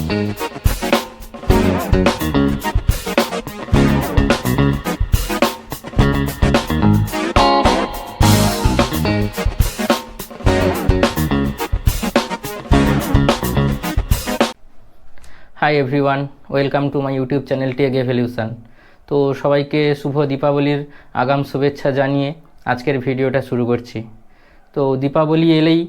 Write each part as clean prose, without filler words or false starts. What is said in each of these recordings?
High everyone, welcome to my YouTube channel tech evolution. তো সবাইকে শুভ দীপাবলির আগাম শুভেচ্ছা জানিয়ে আজকের ভিডিওটা শুরু করছি। তো দীপাবলি এলেই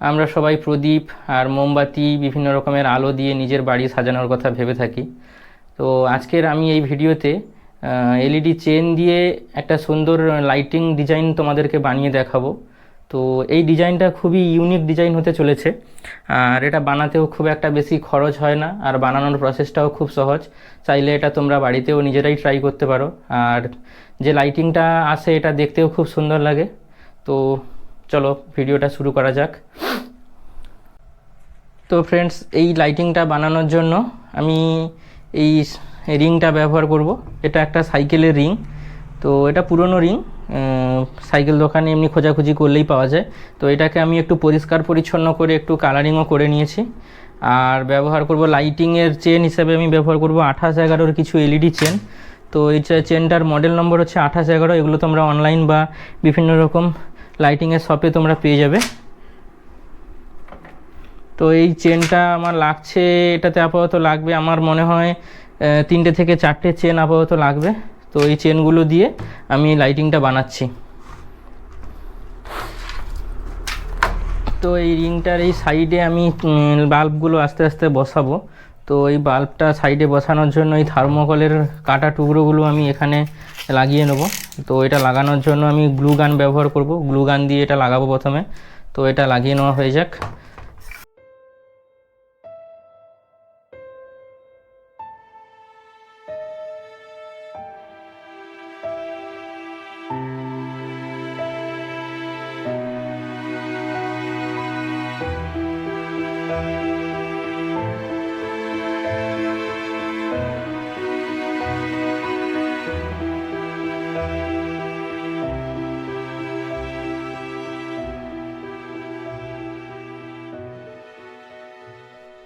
আমরা সবাই প্রদীপ আর মোমবাতি বিভিন্ন রকমের আলো দিয়ে নিজের বাড়ি সাজানোর কথা ভেবে থাকি। তো আজকের আমি এই ভিডিওতে এলইডি চেন দিয়ে একটা সুন্দর লাইটিং ডিজাইন তোমাদেরকে বানিয়ে দেখাবো। তো এই ডিজাইনটা খুবই ইউনিক ডিজাইন হতে চলেছে, আর এটা বানাতেও খুব একটা বেশি খরচ হয় না, আর বানানোর প্রসেসটাও খুব সহজ। চাইলে এটা তোমরা বাড়িতেও নিজেরাই ট্রাই করতে পারো। আর যে লাইটিংটা আসে এটা দেখতেও খুব সুন্দর লাগে। তো চলো ভিডিওটা শুরু করা যাক। তো ফ্রেন্ডস, এই লাইটিংটা বানানোর জন্য আমি এই রিংটা ব্যবহার করব। এটা একটা সাইকেলের রিং। তো এটা পুরনো রিং, সাইকেল দোকানে এমনি খোঁজাখুঁজি করলেই পাওয়া যায়। তো এটাকে আমি একটু পরিষ্কার পরিচ্ছন্ন করে একটু কালারিংও করে নিয়েছি। আর ব্যবহার করব লাইটিংয়ের চেন হিসেবে আমি ব্যবহার করব 2811 কিছু এলইডি চেন। তো এই চেনটার মডেল নম্বর হচ্ছে 2811। এগুলো তোমরা অনলাইন বা বিভিন্ন রকম লাইটিংয়ের শপে তোমরা পেয়ে যাবে। তো এই চেনটা আমার লাগছে, এটাতে আপাতত লাগবে আমার মনে হয় 3টে থেকে 4টে চেন আপাতত লাগবে। তো এই চেনগুলো দিয়ে আমি লাইটিংটা বানাচ্ছি। তো এই রিংটার এই সাইডে আমি বাল্বগুলো আস্তে আস্তে বসাবো। তো এই বাল্বটা সাইডে বসানোর জন্য এই থার্মোকলের কাটা টুকরোগুলো আমি এখানে লাগিয়ে নেব। তো এটা লাগানোর জন্য আমি গ্লু গান ব্যবহার করব। গ্লু গান দিয়ে এটা লাগাবো প্রথমে। তো এটা লাগিয়ে নেওয়া হয়ে যাক।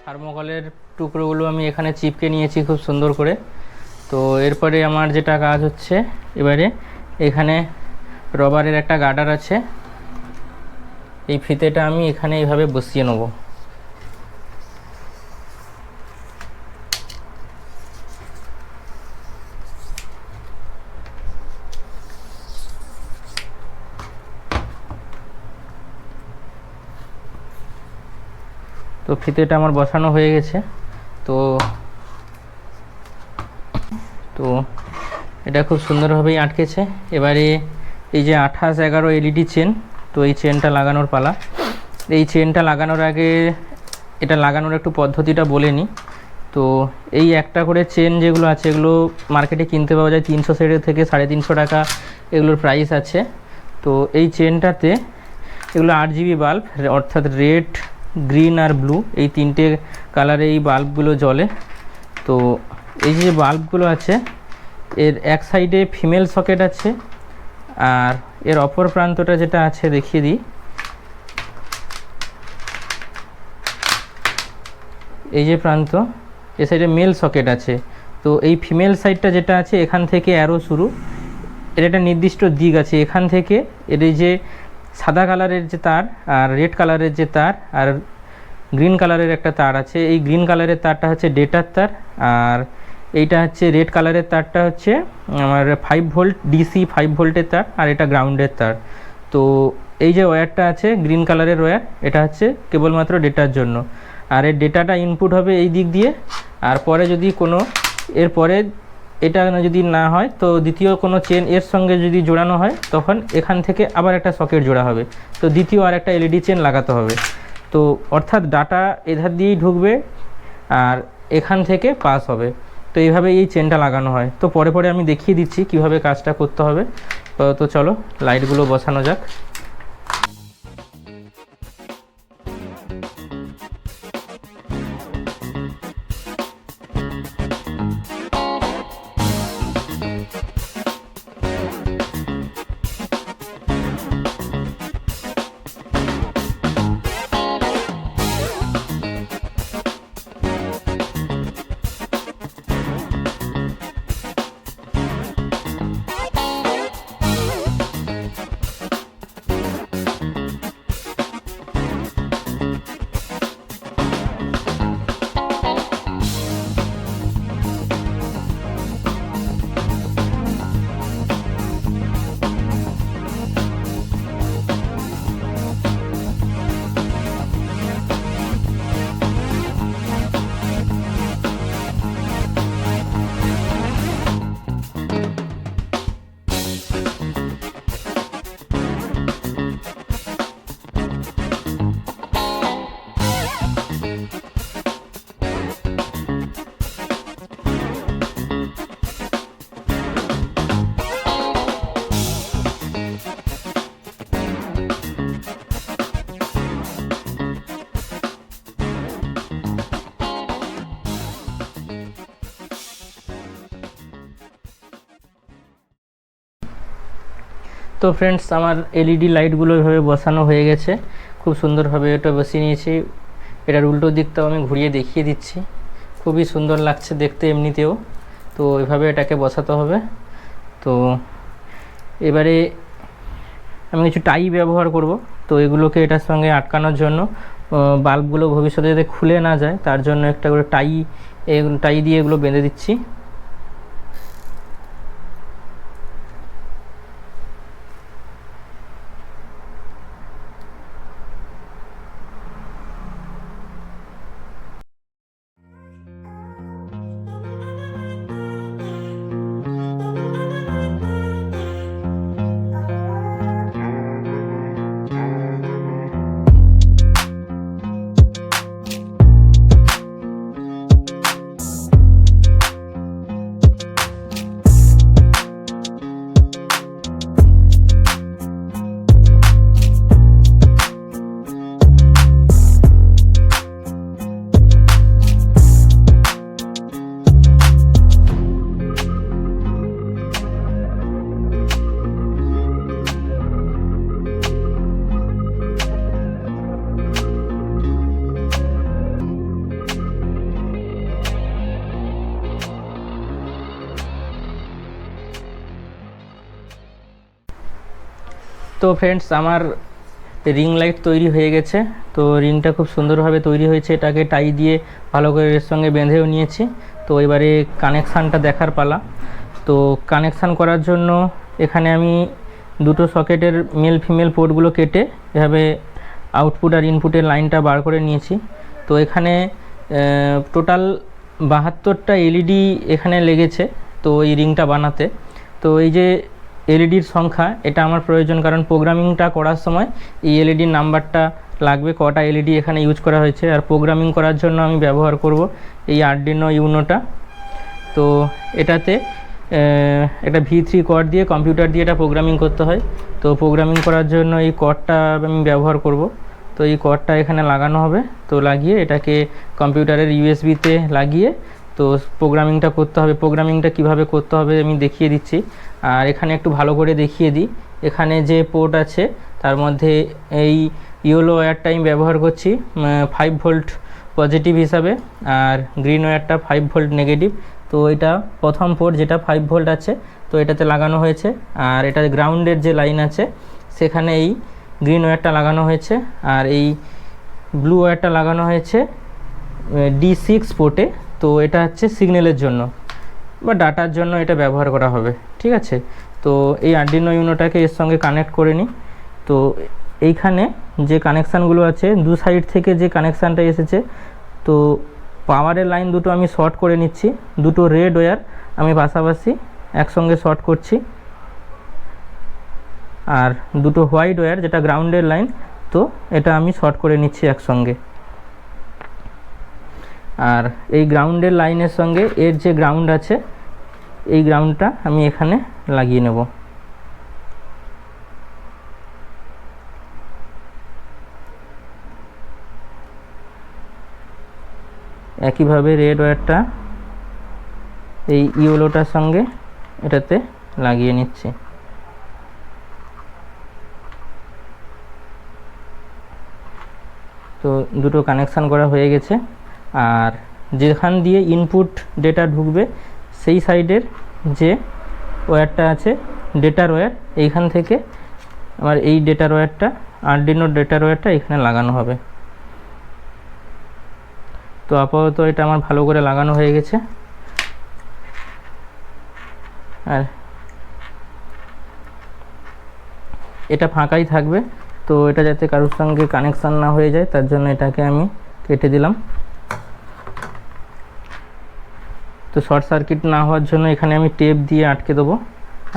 থার্মোকলের টুকরোগুলো আমি এখানে চিপকে নিয়েছি খুব সুন্দর করে। তো এরপরে আমার যেটা কাজ হচ্ছে, এবারে এখানে রবারের একটা গার্ডার আছে, এই ফিতেটা আমি এখানে এইভাবে বসিয়ে নেব। তো ফিতেটা আমার বসানো হয়ে গেছে। তো তো এটা খুব সুন্দরভাবেই আটকেছে। এবারে এই যে 2811 এলইডি চেন, তো এই চেনটা লাগানোর পালা। এই চেনটা লাগানোর আগে এটা লাগানোর একটু পদ্ধতিটা বলে নিই। তো এই একটা করে চেন যেগুলো আছে এগুলো মার্কেটে কিনতে পাওয়া যায় 300 থেকে 350 টাকা এগুলোর প্রাইস আছে। তো এই চেনটাতে এগুলো 8GB বাল্ব, অর্থাৎ রেড, গ্রিন আর ব্লু এই 3টে কালারে এই বাল্বগুলো জ্বলে। তো এই যে বাল্বগুলো আছে এর এক সাইডে ফিমেল সকেট আছে, আর এর অপর প্রান্তটা যেটা আছে দেখিয়ে দিই, এই যে প্রান্ত এ সাইডে মেল সকেট আছে। তো এই ফিমেল সাইডটা যেটা আছে এখান থেকে অ্যারো শুরু, এর একটা নির্দিষ্ট দিক আছে। এখান থেকে এর এই যে সাদা কালারের যে তার আর রেড কালারের যে তার আর গ্রিন কালারের একটা তার আছে, এই গ্রিন কালারের তারটা হচ্ছে ডেটার তার, আর এইটা হচ্ছে রেড কালারের তারটা হচ্ছে আমার 5 ভোল্ট ডিসি 5 ভোল্টের তার, আর এটা গ্রাউন্ডের তার। তো এই যে ওয়্যারটা আছে গ্রিন কালারের ওয়্যার, এটা হচ্ছে কেবলমাত্র ডেটার জন্য। আর এর ডেটাটা ইনপুট হবে এই দিক দিয়ে, আর পরে যদি কোনো এরপরে এটা যদি না হয় তো দ্বিতীয় কোনো চেন এর সঙ্গে যদি জোড়ানো হয় তখন এখান থেকে আবার একটা সকেট জোড়া হবে। তো দ্বিতীয় আর একটা এলইডি চেন লাগাতে হবে। তো অর্থাৎ ডাটা এধার দিয়েই ঢুকবে আর এখান থেকে পাস হবে। তো এইভাবে এই চেনটা লাগানো হয়। তো পরে পরে আমি দেখিয়ে দিচ্ছি কিভাবে কাজটা করতে হবে। তো চলো লাইটগুলো বসানো যাক। তো ফ্রেন্ডস, আমার এলইডি লাইটগুলো এভাবে বসানো হয়ে গেছে, খুব সুন্দরভাবে এটা বসিয়ে নিয়েছি। এটার উল্টো দিকটাও আমি ঘুরিয়ে দেখিয়ে দিচ্ছি, খুবই সুন্দর লাগছে দেখতে এমনিতেও। তো এভাবে এটাকে বসাতে হবে। তো এবারে আমি কিছু টাই ব্যবহার করব। তো এগুলোকে এটার সঙ্গে আটকানোর জন্য, বাল্বগুলো ভবিষ্যতে যাতে খুলে না যায় তার জন্য একটা করে টাই দিয়ে এগুলো বেঁধে দিচ্ছি। তো ফ্রেন্ডস, আমার রিং লাইট তৈরি হয়ে গেছে। তো রিংটা খুব সুন্দরভাবে তৈরি হয়েছে, এটাকে টাই দিয়ে ভালো করে এর সঙ্গে বেঁধেও নিয়েছি। তো এবারে কানেকশানটা দেখার পালা। তো কানেকশান করার জন্য এখানে আমি দুটো সকেটের মেল ফিমেল পোর্টগুলো কেটে এভাবে আউটপুট আর ইনপুটের লাইনটা বার করে নিয়েছি। তো এখানে টোটাল 72টা এলইডি এখানে লেগেছে তো এই রিংটা বানাতে। তো এই যে এলইডির সংখ্যা, এটা আমার প্রয়োজন, কারণ প্রোগ্রামিংটা করার সময় এই এলইডির নাম্বারটা লাগবে, কটা এলইডি এখানে ইউজ করা হয়েছে। আর প্রোগ্রামিং করার জন্য আমি ব্যবহার করব এই আরডিনো ইউনোটা। তো এটাতে একটা V3 কর্ড দিয়ে, কম্পিউটার দিয়ে এটা প্রোগ্রামিং করতে হয়। তো প্রোগ্রামিং করার জন্য এই কর্ডটা আমি ব্যবহার করব। তো এই কর্ডটা এখানে লাগানো হবে। তো লাগিয়ে এটাকে কম্পিউটারের ইউএসবিতে লাগিয়ে তো প্রোগ্রামিংটা করতে হবে। প্রোগ্রামিংটা কিভাবে করতে হবে আমি দেখিয়ে দিচ্ছি। আর এখানে একটু ভালো করে দেখিয়ে দিই, এখানে যে পোর্ট আছে তার মধ্যে এই ইয়েলো ওয়্যারটা আমি ব্যবহার করছি 5 ভোল্ট পজিটিভ হিসাবে, আর গ্রিন ওয়্যারটা 5 ভোল্ট নেগেটিভ। তো এটা প্রথম পোর্ট যেটা 5 ভোল্ট আছে, তো এটাতে লাগানো হয়েছে। আর এটা গ্রাউন্ডের যে লাইন আছে সেখানে এই গ্রিন ওয়্যারটা লাগানো হয়েছে, আর এই ব্লু ওয়্যারটা লাগানো হয়েছে D6 পোর্টে। তো এটা হচ্ছে সিগন্যালের জন্য বা ডাটার জন্য এটা ব্যবহার করা হবে, ঠিক আছে। তো এই আরডিনো ইউনোটাকে এর সঙ্গে কানেক্ট করে নিই। তো এইখানে যে কানেকশানগুলো আছে, দু সাইড থেকে যে কানেকশানটা এসেছে, তো পাওয়ারের লাইন দুটো আমি শর্ট করে নিচ্ছি। দুটো রেড ওয়্যার আমি পাশাপাশি একসঙ্গে শর্ট করছি, আর দুটো হোয়াইট ওয়্যার যেটা গ্রাউন্ডের লাইন, তো এটা আমি শর্ট করে নিচ্ছি একসঙ্গে। আর এই গ্রাউন্ডের লাইনের সঙ্গে এর যে গ্রাউন্ড আছে, এই গ্রাউন্ডটা আমি এখানে লাগিয়ে নেব। একইভাবে রেড ওয়্যারটা এই ইয়েলোটার সঙ্গে এটাতে লাগিয়ে নিচ্ছি। তো দুটো কানেকশান করা হয়ে গেছে। আর যেখান দিয়ে ইনপুট ডেটা ঢুকবে সেই সাইডের যে ওয়্যারটা আছে ডেটার ওয়্যার, এইখান থেকে আমার এই ডেটার ওয়্যারটা, আরডিনো ডেটার ওয়্যারটা এখানে লাগানো হবে। তো আপাতত এটা আমার ভালো করে লাগানো হয়ে গেছে। আর এটা ফাঁকাই থাকবে, তো এটা যাতে কারোর সঙ্গে কানেকশান না হয়ে যায় তার জন্য এটাকে আমি কেটে দিলাম। তো শর্ট সার্কিট না হওয়ার জন্য এখানে আমি টেপ দিয়ে আটকে দেবো।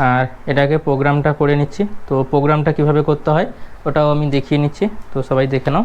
আর এটাকে প্রোগ্রামটা করে নিচ্ছি। তো প্রোগ্রামটা কিভাবে করতে হয় ওটাও আমি দেখিয়ে নিচ্ছি, তো সবাই দেখে নাও।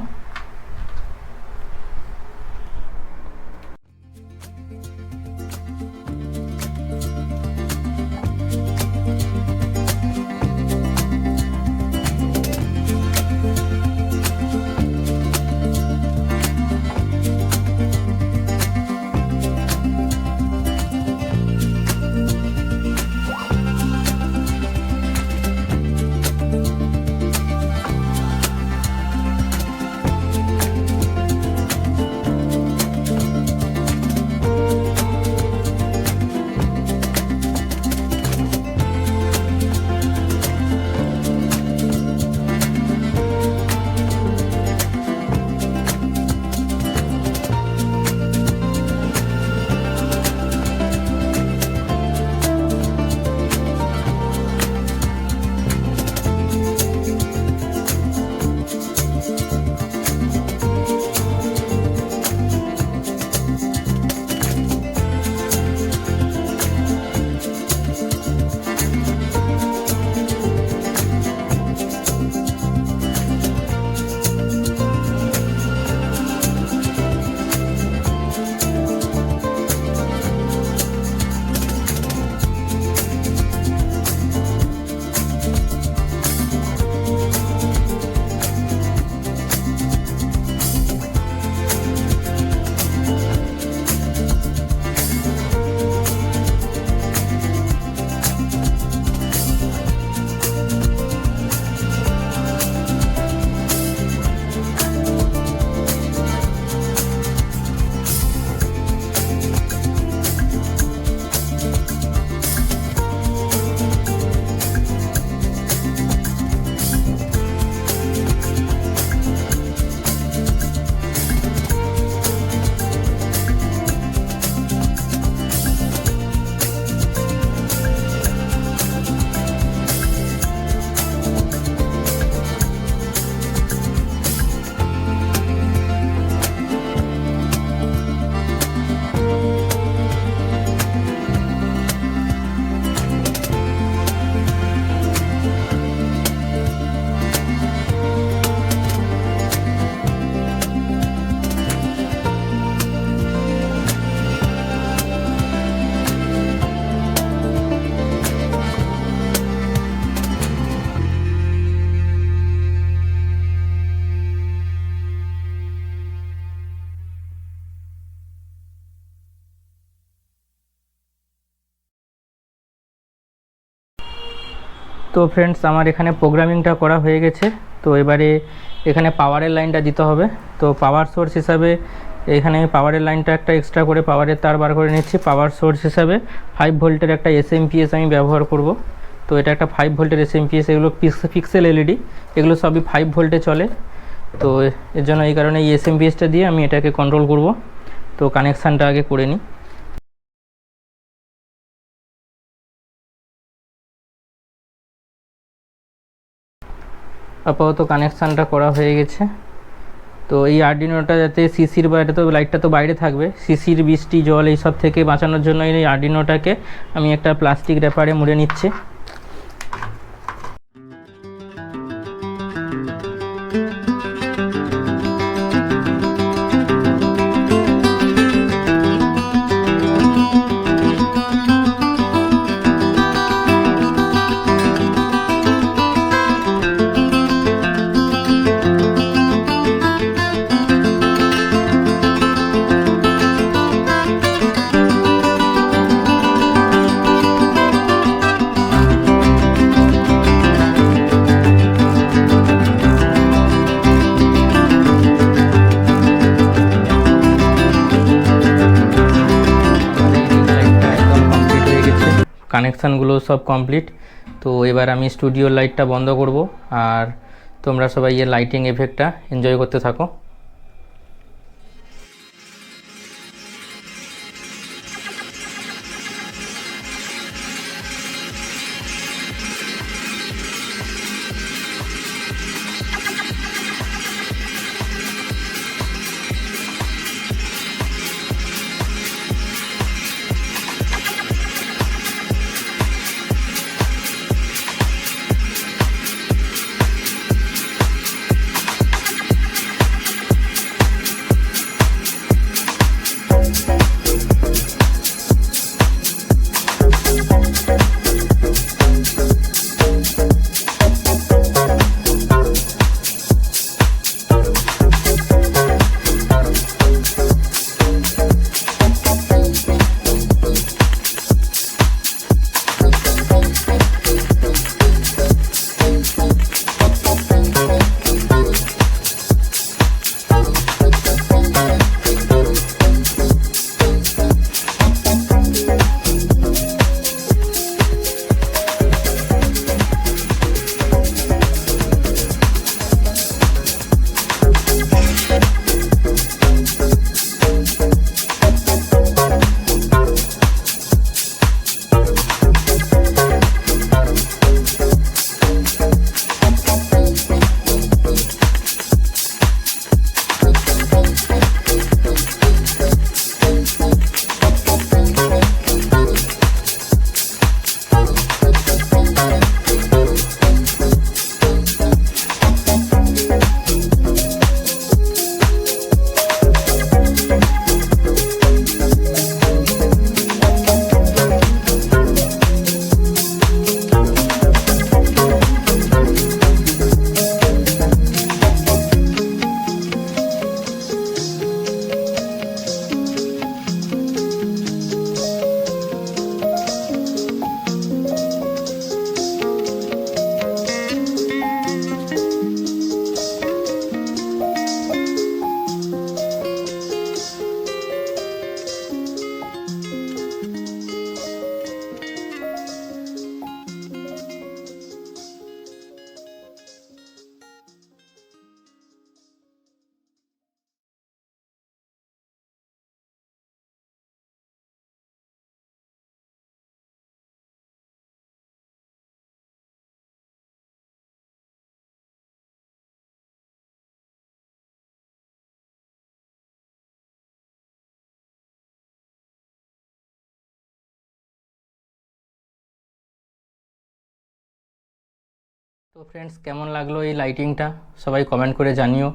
তো ফ্রেন্ডস, আমার এখানে প্রোগ্রামিংটা করা হয়ে গেছে। তো এবারে এখানে পাওয়ারের লাইনটা দিতে হবে। তো পাওয়ার সোর্স হিসাবে এখানে পাওয়ারের লাইনটা একটা এক্সট্রা করে পাওয়ারের তার বার করে নিচ্ছি। পাওয়ার সোর্স হিসাবে 5 ভোল্টের একটা এসএমপিএস আমি ব্যবহার করব। তো এটা একটা 5 ভোল্টের এসএমপিএস, এগুলো পিক্সেল এলইডি, এগুলো সবই 5 ভোল্টে চলে। তো এর জন্য এই কারণে এই এসএমপিএসটা দিয়ে আমি এটাকে কন্ট্রোল করব। তো কানেকশানটা আগে করে নিই। আপাতত কানেকশানটা করা হয়ে গেছে। তো এই আর্ডিনোটা যাতে সিসির বা এটা তো লাইটটা তো বাইরে থাকবে, সিসির বৃষ্টি জল এইসব থেকে বাঁচানোর জন্য এই আর্ডিনোটাকে আমি একটা প্লাস্টিক র্যাপারে মুড়ে নিচ্ছি। কানেকশানগুলো সব কমপ্লিট। তো এবার আমি স্টুডিওর লাইটটা বন্ধ করব, আর তোমরা সবাই এর লাইটিং এফেক্টটা এনজয় করতে থাকো। তো ফ্রেন্ডস, কেমন লাগলো এই লাইটিংটা সবাই কমেন্ট করে জানিও।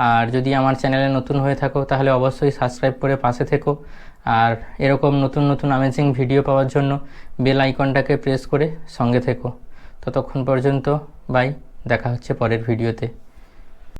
আর যদি আমার চ্যানেলে নতুন হয়ে থাকো তাহলে অবশ্যই সাবস্ক্রাইব করে পাশে থেকো। আর এরকম নতুন নতুন অ্যামেজিং ভিডিও পাওয়ার জন্য বেল আইকনটাকে প্রেস করে সঙ্গে থেকো। ততক্ষণ পর্যন্ত বাই, দেখা হচ্ছে পরের ভিডিওতে।